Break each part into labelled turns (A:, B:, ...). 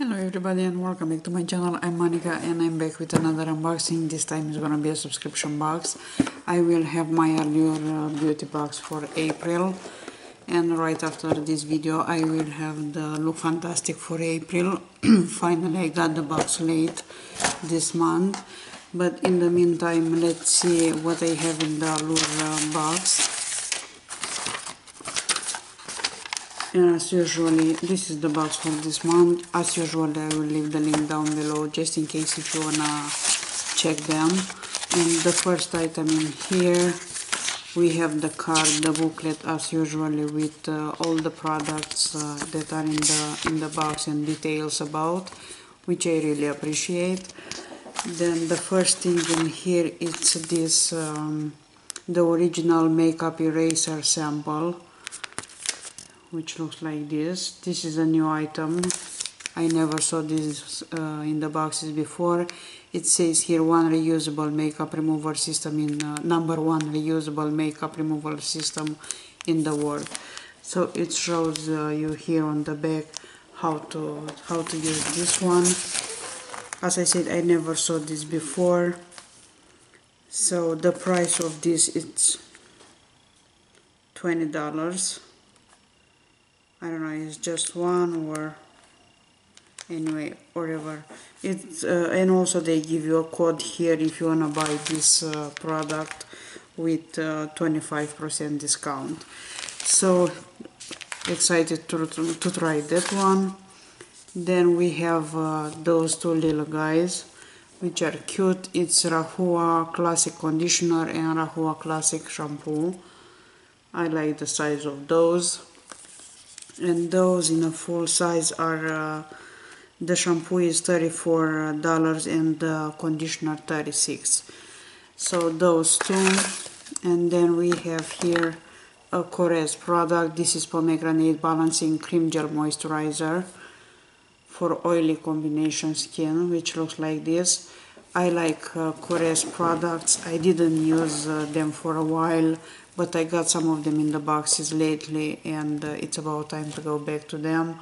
A: Hello everybody and welcome back to my channel. I'm Monica and I'm back with another unboxing. This time is gonna be a subscription box. I will have my Allure beauty box for April, and right after this video I will have the Look Fantastic for April. Finally I got the box late this month, but in the meantime let's see what I have in the Allure box. And as usually, this is the box for this month. As usual, I will leave the link down below just in case if you wanna check them. And the first item in here, we have the card, the booklet as usually, with all the products that are in the box and details about, which I really appreciate. Then the first thing in here is this, the original makeup eraser sample, which looks like this. This is a new item. I never saw this in the boxes before. It says here one reusable makeup removal system in number one reusable makeup removal system in the world. So it shows you here on the back how to use this one. As I said, I never saw this before. So the price of this is $20. I don't know, it's just one, or anyway, whatever. It's and also they give you a code here if you wanna buy this product with 25% discount. So excited to try that one. Then we have those two little guys, which are cute. It's Rahua Classic Conditioner and Rahua Classic Shampoo. I like the size of those. And those in a full size are the shampoo is $34 and the conditioner $36. So those two. And then we have here a Korres product. This is pomegranate balancing cream gel moisturizer for oily combination skin, which looks like this. I like Korres products. I didn't use them for a while, but I got some of them in the boxes lately, and it's about time to go back to them.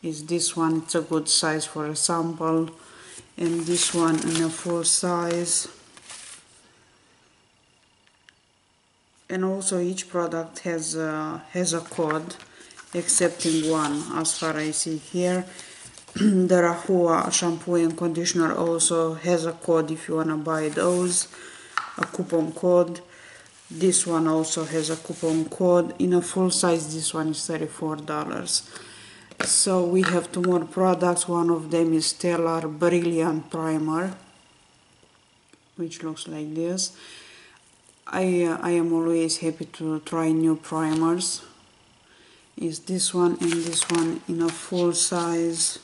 A: Is this one? It's a good size for a sample, and this one in a full size. And also each product has a code, excepting one, as far as I see here. The Rahua shampoo and conditioner also has a code if you wanna buy those, a coupon code. This one also has a coupon code. In a full size, this one is $34. So we have two more products. One of them is Stellar Brilliant Primer, which looks like this. I am always happy to try new primers. Is this one and this one in a full size.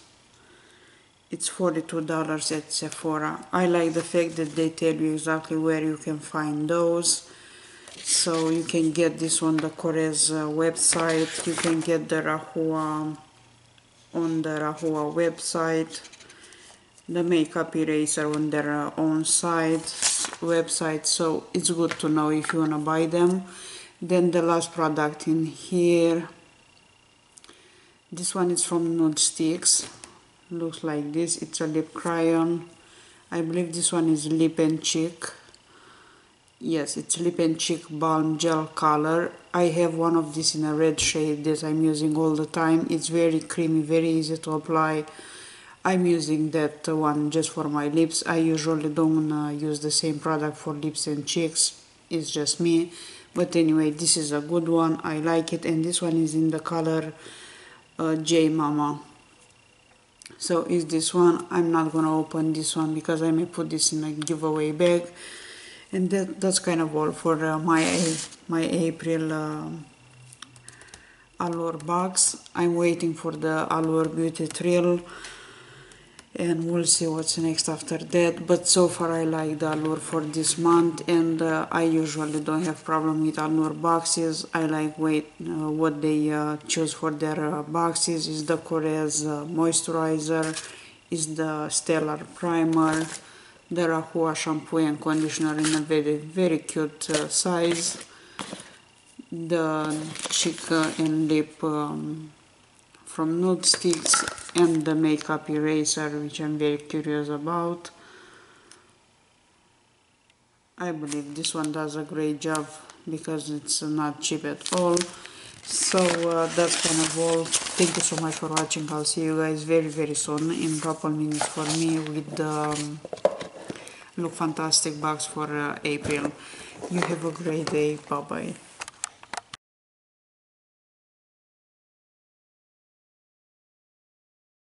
A: It's $42 at Sephora. I like the fact that they tell you exactly where you can find those. So you can get this on the Korres website. You can get the Rahua on the Rahua website. The makeup eraser on their own website. So it's good to know if you wanna buy them. Then the last product in here. This one is from Nude Sticks. Looks like this. It's a lip crayon. I believe this one is lip and cheek. Yes, it's lip and cheek balm gel color. I have one of these in a red shade that I'm using all the time. It's very creamy, very easy to apply. I'm using that one just for my lips. I usually don't use the same product for lips and cheeks. It's just me. But anyway, this is a good one. I like it. And this one is in the color J Mama. So is this one. I'm not gonna open this one because I may put this in a giveaway bag. And that's kind of all for my April Allure box. I'm waiting for the Allure Beauty Thrill, and we'll see what's next after that. But so far I like the Allure for this month, and I usually don't have problem with Allure boxes. I like what they choose for their boxes. Is the Korres moisturizer, is the Stellar primer, the Rahua shampoo and conditioner in a very cute size, the cheek and lip from nude sticks and the makeup eraser, which I'm very curious about. I believe this one does a great job because it's not cheap at all. So that's kind of all. Thank you so much for watching. I'll see you guys very soon in a couple minutes for me with the Look Fantastic box for April. You have a great day. Bye bye.